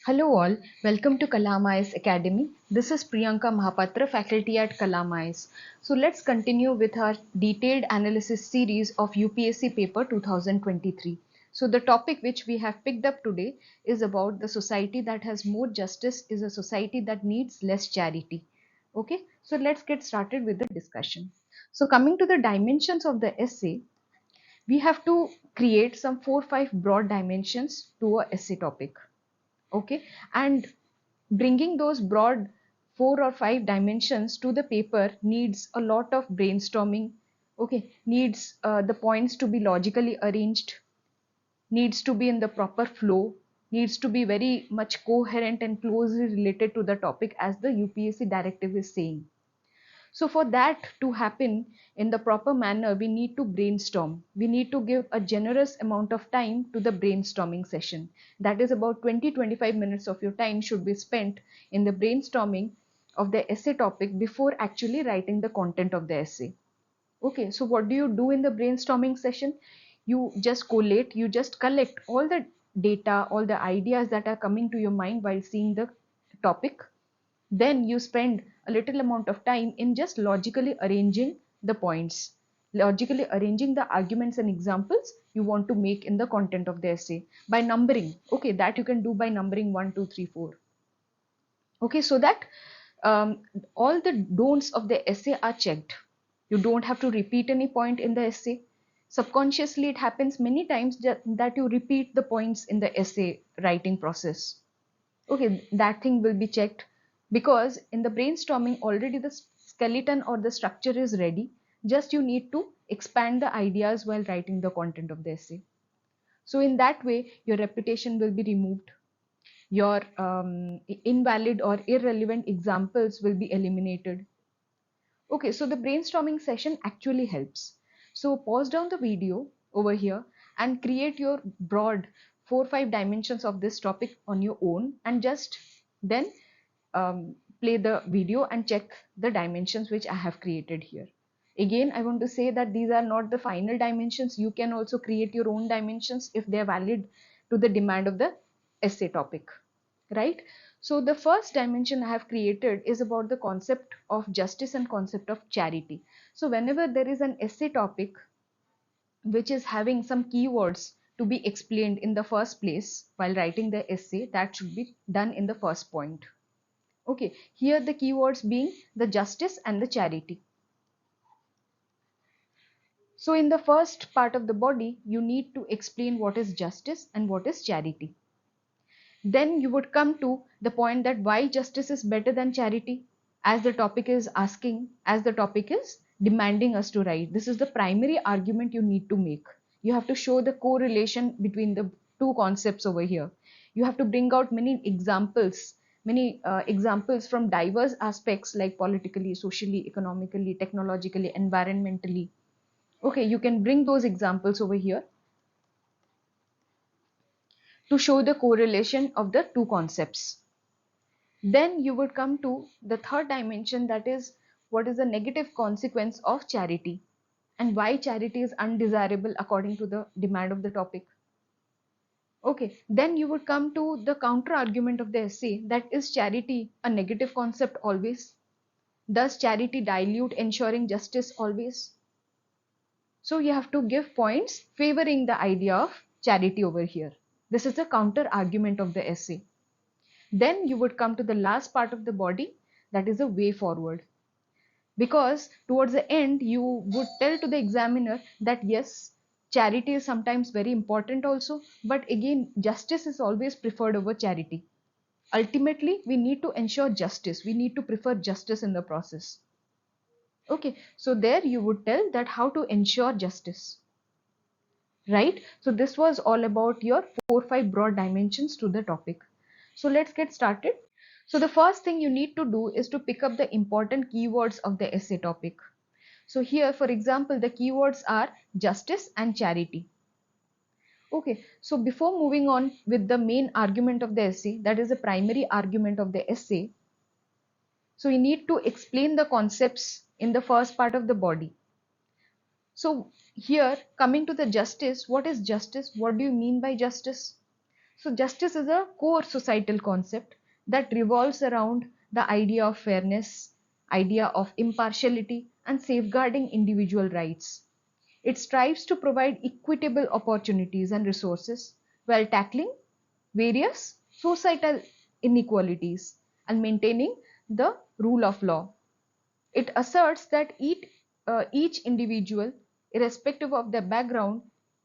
Hello all, welcome to Kalam IAS Academy. This is Priyanka Mahapatra, faculty at Kalam IAS. So let's continue with our detailed analysis series of UPSC paper 2023. So the topic which we have picked up today is about the society that has more justice is a society that needs less charity. Okay, so let's get started with the discussion. So coming to the dimensions of the essay, we have to create some 4-5 broad dimensions to a essay topic. Okay, and bringing those broad 4 or 5 dimensions to the paper needs a lot of brainstorming. Okay, needs the points to be logically arranged, needs to be in the proper flow, needs to be very much coherent and closely related to the topic as the UPSC directive is saying. So for that to happen in the proper manner, we need to brainstorm. We need to give a generous amount of time to the brainstorming session. That is about 20-25 minutes of your time should be spent in the brainstorming of the essay topic before actually writing the content of the essay. Okay, so what do you do in the brainstorming session? You just collate, you just collect all the data, all the ideas that are coming to your mind while seeing the topic. Then you spend a little amount of time in just logically arranging the points, logically arranging the arguments and examples you want to make in the content of the essay by numbering. Okay, that you can do by numbering 1, 2, 3, 4. Okay, so that um, all the don'ts of the essay are checked. You don't have to repeat any point in the essay. Subconsciously, it happens many times that you repeat the points in the essay writing process. Okay, that thing will be checked because in the brainstorming already the skeleton or the structure is ready. Just you need to expand the ideas while writing the content of the essay. So in that way, your reputation will be removed. Your invalid or irrelevant examples will be eliminated. Okay, so the brainstorming session actually helps. So pause down the video over here and create your broad 4-5 dimensions of this topic on your own and just then play the video and check the dimensions which I have created here. Again, I want to say that these are not the final dimensions. You can also create your own dimensions if they are valid to the demand of the essay topic, right? So the first dimension I have created is about the concept of justice and concept of charity. So whenever there is an essay topic which is having some keywords to be explained in the first place while writing the essay, that should be done in the first point. Okay, here the keywords being the justice and the charity. So in the first part of the body, you need to explain what is justice and what is charity. Then you would come to the point that why justice is better than charity, as the topic is asking, as the topic is demanding us to write. This is the primary argument you need to make. You have to show the correlation between the two concepts over here. You have to bring out many examples from diverse aspects like politically, socially, economically, technologically, environmentally. Okay, you can bring those examples over here to show the correlation of the two concepts. Then you would come to the third dimension, that is what is the negative consequence of charity and why charity is undesirable according to the demand of the topic. Okay, then you would come to the counter argument of the essay, that is charity a negative concept always? Does charity dilute ensuring justice always? So you have to give points favoring the idea of charity over here. This is the counter argument of the essay. Then you would come to the last part of the body, that is the way forward. Because towards the end, you would tell to the examiner that yes, charity is sometimes very important also, but again, justice is always preferred over charity. Ultimately, we need to ensure justice. We need to prefer justice in the process. Okay, so there you would tell that how to ensure justice, right? So this was all about your 4-5 broad dimensions to the topic. So let's get started. So the first thing you need to do is to pick up the important keywords of the essay topic. So here, for example, the keywords are justice and charity. Okay, so before moving on with the main argument of the essay, that is the primary argument of the essay, so you need to explain the concepts in the first part of the body. So here, coming to the justice, what is justice? What do you mean by justice? So justice is a core societal concept that revolves around the idea of fairness, idea of impartiality, and safeguarding individual rights. It strives to provide equitable opportunities and resources while tackling various societal inequalities and maintaining the rule of law. It asserts that each individual, irrespective of their background,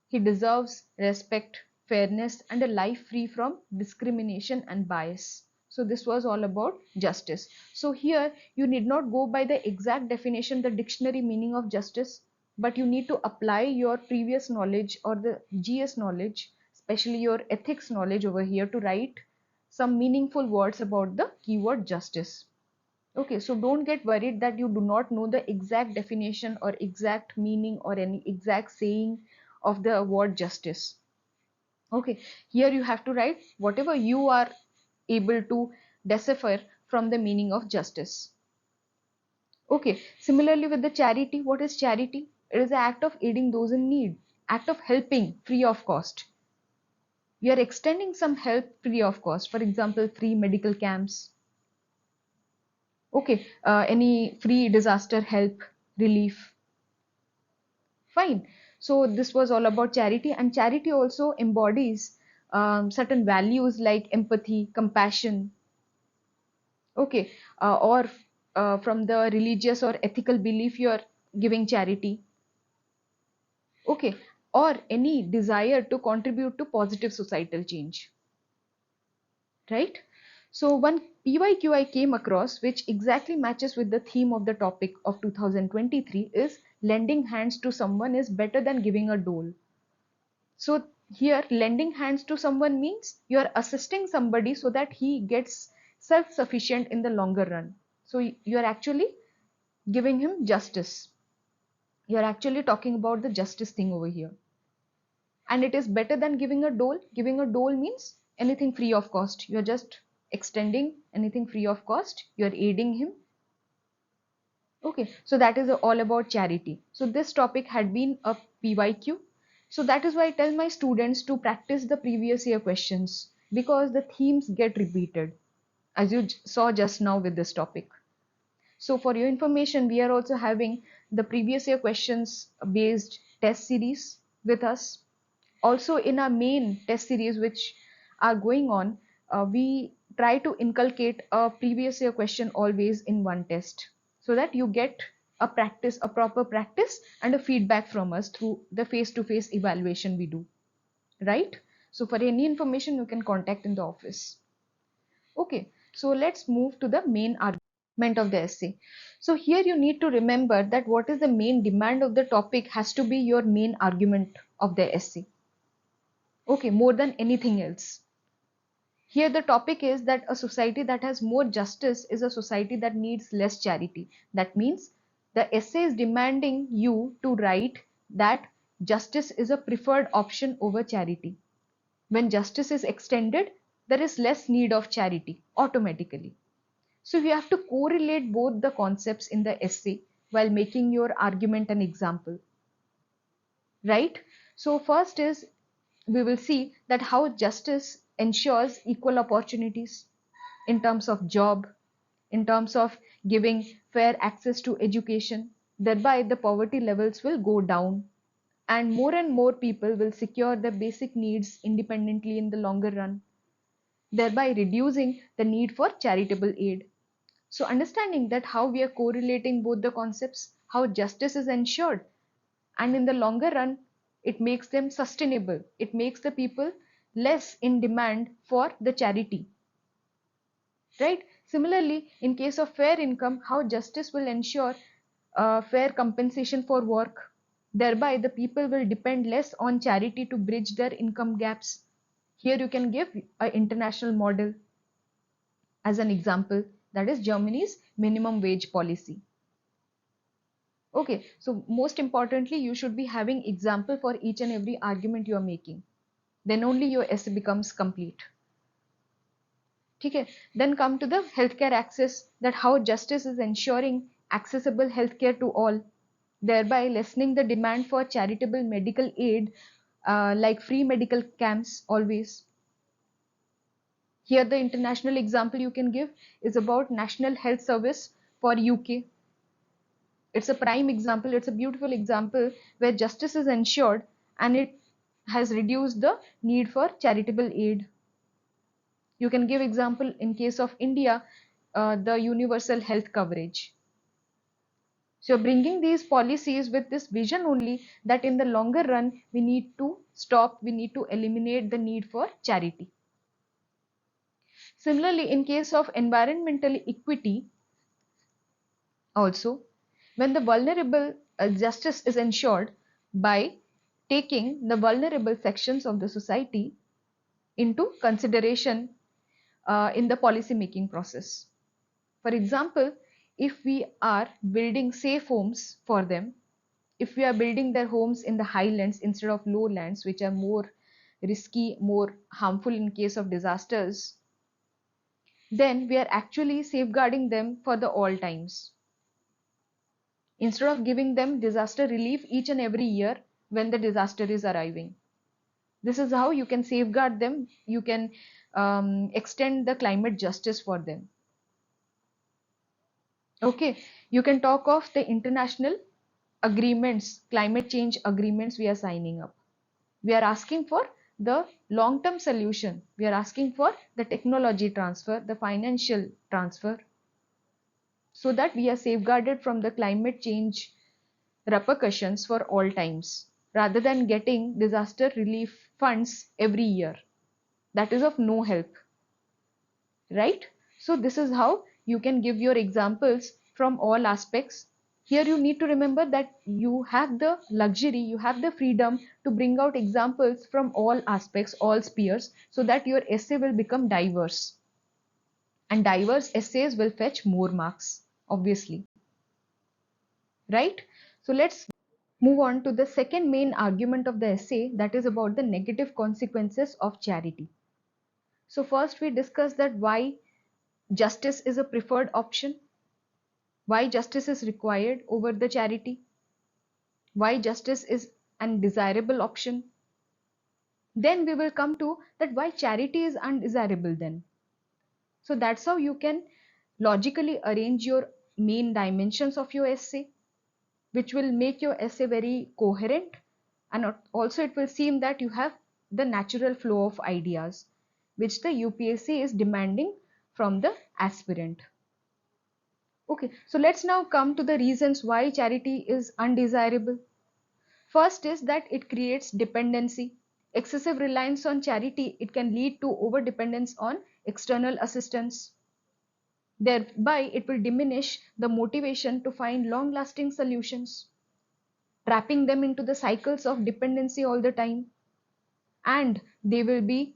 he deserves respect, fairness, and a life free from discrimination and bias. So this was all about justice. So here you need not go by the exact definition, the dictionary meaning of justice, but you need to apply your previous knowledge or the GS knowledge, especially your ethics knowledge over here, to write some meaningful words about the keyword justice. Okay, so don't get worried that you do not know the exact definition or exact meaning or any exact saying of the word justice. Okay, here you have to write whatever you are able to decipher from the meaning of justice. Okay, similarly with the charity, what is charity? It is the act of aiding those in need, act of helping free of cost. You are extending some help free of cost, for example, free medical camps. Okay, any free disaster help, relief. Fine. So this was all about charity, and charity also embodies certain values like empathy, compassion. Okay, or from the religious or ethical belief you are giving charity. Okay, or any desire to contribute to positive societal change. Right? So one PYQ I came across which exactly matches with the theme of the topic of 2023 is lending hands to someone is better than giving a dole. So here lending hands to someone means you are assisting somebody so that he gets self-sufficient in the longer run. So you are actually giving him justice. You are actually talking about the justice thing over here. And it is better than giving a dole. Giving a dole means anything free of cost. You are just extending anything free of cost. You are aiding him. Okay, so that is all about charity. So this topic had been a PYQ. So that is why I tell my students to practice the previous year questions because the themes get repeated as you saw just now with this topic. So for your information, we are also having the previous year questions based test series with us. Also in our main test series which are going on, we try to inculcate a previous year question always in one test so that you get a proper practice and a feedback from us through the face-to-face evaluation we do, right? So for any information you can contact in the office. Okay, so let's move to the main argument of the essay. So here you need to remember that what is the main demand of the topic has to be your main argument of the essay. Okay, more than anything else. Here the topic is that a society that has more justice is a society that needs less charity. That means the essay is demanding you to write that justice is a preferred option over charity. When justice is extended, there is less need of charity automatically. So you have to correlate both the concepts in the essay while making your argument an example. Right? So first is we will see that how justice ensures equal opportunities in terms of job, in terms of giving fair access to education. Thereby the poverty levels will go down and more people will secure their basic needs independently in the longer run, thereby reducing the need for charitable aid. So understanding that how we are correlating both the concepts, how justice is ensured, and in the longer run, it makes them sustainable. It makes the people less in demand for the charity. Right? Similarly, in case of fair income, how justice will ensure fair compensation for work. Thereby, the people will depend less on charity to bridge their income gaps. Here you can give an international model as an example, that is Germany's minimum wage policy. Okay, so most importantly, you should be having example for each and every argument you are making. Then only your essay becomes complete. Okay, then come to the healthcare access, that how justice is ensuring accessible healthcare to all, thereby lessening the demand for charitable medical aid like free medical camps always. Here the international example you can give is about National Health Service for UK. It's a prime example, it's a beautiful example where justice is ensured and it has reduced the need for charitable aid. You can give example in case of India, the universal health coverage. So bringing these policies with this vision only that in the longer run we need to stop, we need to eliminate the need for charity. Similarly, in case of environmental equity also, when the vulnerable justice is ensured by taking the vulnerable sections of the society into consideration in the policy making process. For example, if we are building safe homes for them, if we are building their homes in the highlands instead of lowlands, which are more risky, more harmful in case of disasters, then we are actually safeguarding them for the all times. Instead of giving them disaster relief each and every year when the disaster is arriving. This is how you can safeguard them, you can extend the climate justice for them. Okay, you can talk of the international agreements, climate change agreements we are signing up. We are asking for the long-term solution. We are asking for the technology transfer, the financial transfer, so that we are safeguarded from the climate change repercussions for all times, rather than getting disaster relief funds every year. That is of no help, right? So this is how you can give your examples from all aspects. Here you need to remember that you have the luxury, you have the freedom to bring out examples from all aspects, all spheres, so that your essay will become diverse. And diverse essays will fetch more marks, obviously. Right? So let's move on to the second main argument of the essay, that is about the negative consequences of charity. So first we discussed that why justice is a preferred option, why justice is required over the charity, why justice is an desirable option. Then we will come to that why charity is undesirable then. So that's how you can logically arrange your main dimensions of your essay, which will make your essay very coherent, and also it will seem that you have the natural flow of ideas which the UPSC is demanding from the aspirant. Okay, so let's now come to the reasons why charity is undesirable. First is that it creates dependency. Excessive reliance on charity, it can lead to over dependence on external assistance. Thereby, it will diminish the motivation to find long-lasting solutions, trapping them into the cycles of dependency all the time, and they will be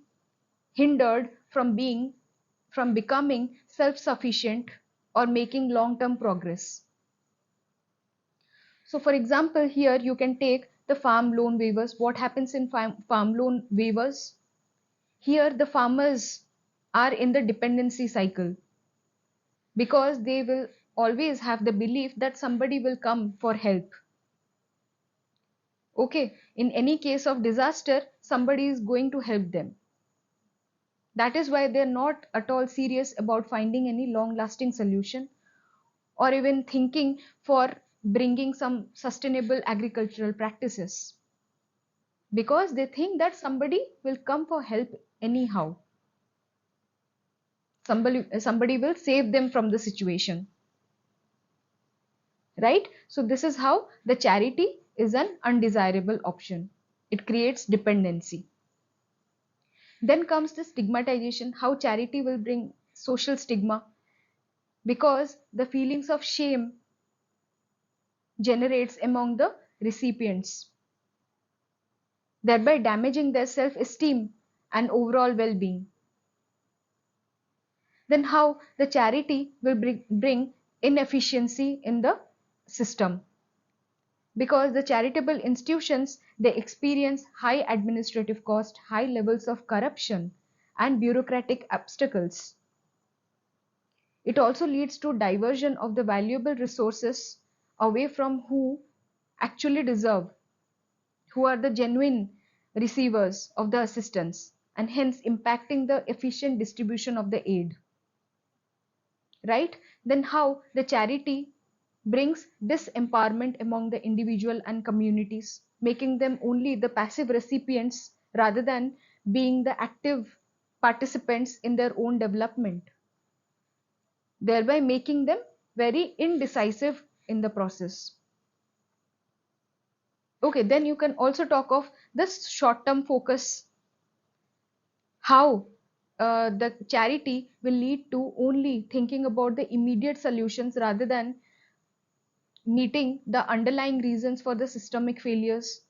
hindered from becoming self-sufficient or making long-term progress. So for example, here you can take the farm loan waivers. What happens in farm loan waivers? Here the farmers are in the dependency cycle because they will always have the belief that somebody will come for help. Okay, in any case of disaster, somebody is going to help them. That is why they're not at all serious about finding any long-lasting solution or even thinking for bringing some sustainable agricultural practices, because they think that somebody will come for help anyhow. Somebody will save them from the situation, right? So this is how the charity is an undesirable option. It creates dependency. Then comes the stigmatization, how charity will bring social stigma, because the feelings of shame generates among the recipients, thereby damaging their self-esteem and overall well-being. Then how the charity will bring inefficiency in the system, because the charitable institutions, they experience high administrative cost, high levels of corruption and bureaucratic obstacles. It also leads to diversion of the valuable resources away from who actually deserve, who are the genuine receivers of the assistance. and hence impacting the efficient distribution of the aid. Right? Then how the charity brings disempowerment among the individual and communities, making them only the passive recipients rather than being the active participants in their own development, thereby making them very indecisive in the process. Okay, then you can also talk of this short-term focus, how the charity will lead to only thinking about the immediate solutions rather than meeting the underlying reasons for the systemic failures.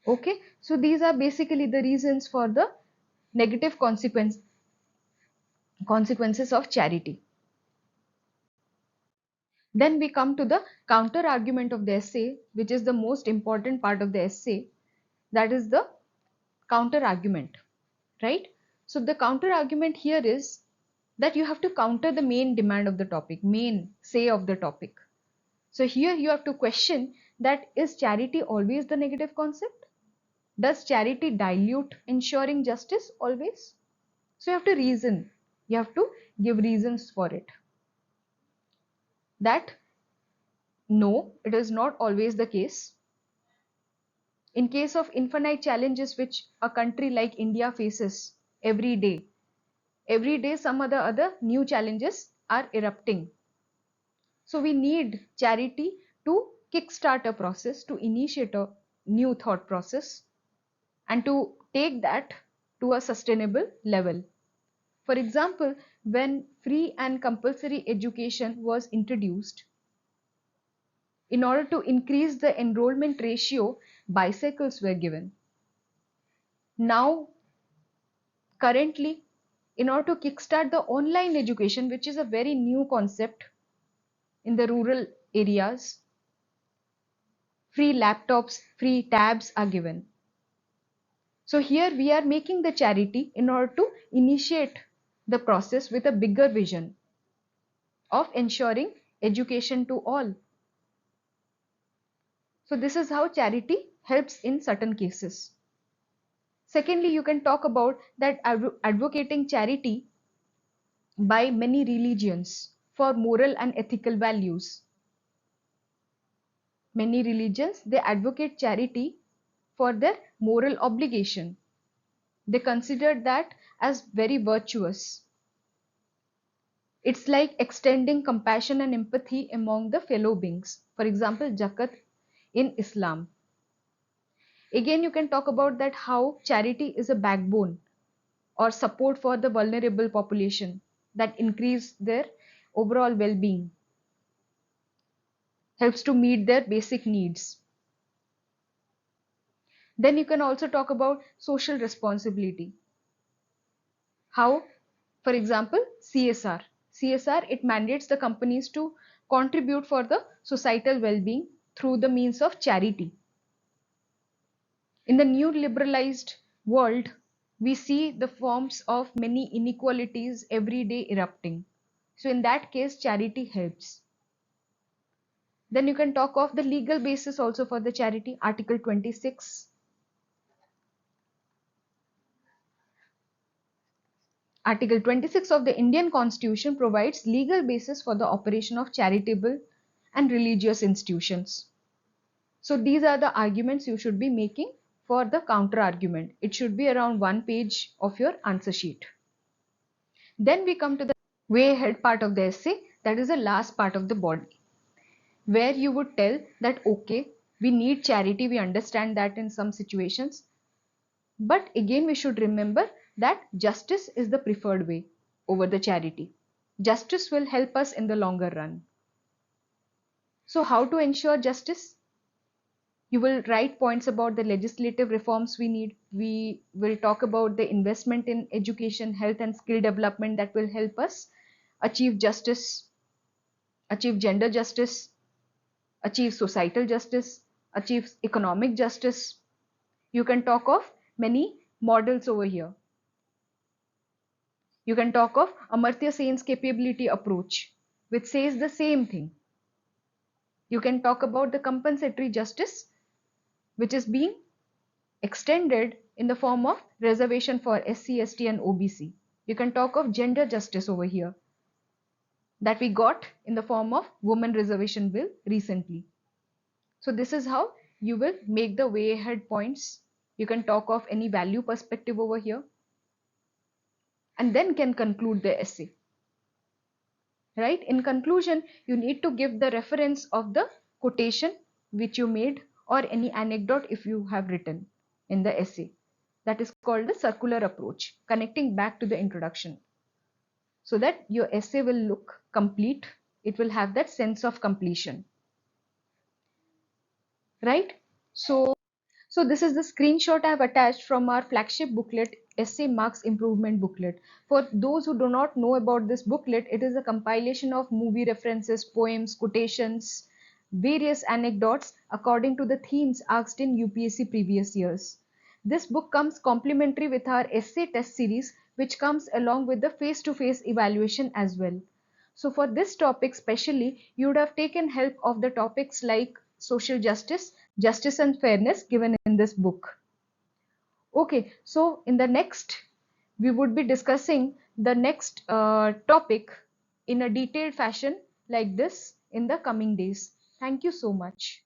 Okay, so these are basically the reasons for the negative consequences of charity. Then we come to the counter argument of the essay, which is the most important part of the essay, that is the counter argument, right? So the counter argument here is that you have to counter the main demand of the topic, main say of the topic. So here you have to question that, is charity always the negative concept? Does charity dilute ensuring justice always? So you have to reason, you have to give reasons for it. That no, it is not always the case. In case of infinite challenges which a country like India faces every day some other new challenges are erupting. So we need charity to kickstart a process, to initiate a new thought process, and to take that to a sustainable level. For example, when free and compulsory education was introduced, in order to increase the enrollment ratio, bicycles were given. Now, currently, in order to kickstart the online education, which is a very new concept in the rural areas, free laptops, free tabs are given. So here we are making the charity in order to initiate the process with a bigger vision of ensuring education to all. So this is how charity helps in certain cases. Secondly, you can talk about that advocating charity by many religions for moral and ethical values. Many religions, they advocate charity for their moral obligation. They consider that as very virtuous. It's like extending compassion and empathy among the fellow beings. For example, zakat in Islam. Again, you can talk about that how charity is a backbone or support for the vulnerable population that increase their overall well-being, helps to meet their basic needs. Then you can also talk about social responsibility. How, for example, CSR. CSR, it mandates the companies to contribute for the societal well-being through the means of charity. In the new liberalized world, we see the forms of many inequalities every day erupting. So in that case, charity helps. Then you can talk of the legal basis also for the charity, Article 26. Article 26 of the Indian Constitution provides legal basis for the operation of charitable and religious institutions. So these are the arguments you should be making for the counter argument. It should be around 1 page of your answer sheet. Then we come to the way ahead part of the essay, that is the last part of the body, where you would tell that okay, we need charity, we understand that in some situations, but again we should remember that justice is the preferred way over the charity. Justice will help us in the longer run. So how to ensure justice? You will write points about the legislative reforms we need. We will talk about the investment in education, health and skill development that will help us achieve justice, achieve gender justice, achieve societal justice, achieve economic justice. You can talk of many models over here. You can talk of Amartya Sen's capability approach, which says the same thing. You can talk about the compensatory justice, which is being extended in the form of reservation for SC, ST and OBC. You can talk of gender justice over here that we got in the form of Women Reservation Bill recently. So this is how you will make the way ahead points. You can talk of any value perspective over here and then can conclude the essay. Right? In conclusion, you need to give the reference of the quotation which you made or any anecdote if you have written in the essay. That is called the circular approach, connecting back to the introduction, so that your essay will look complete. It will have that sense of completion. Right? So this is the screenshot I have attached from our flagship booklet, Essay Marks Improvement Booklet. For those who do not know about this booklet, it is a compilation of movie references, poems, quotations, various anecdotes according to the themes asked in UPSC previous years. This book comes complementary with our essay test series, which comes along with the face-to-face evaluation as well. So for this topic specially, you would have taken help of the topics like social justice, justice and fairness given in this book. Okay, so in the next, we would be discussing the next topic in a detailed fashion like this in the coming days. Thank you so much.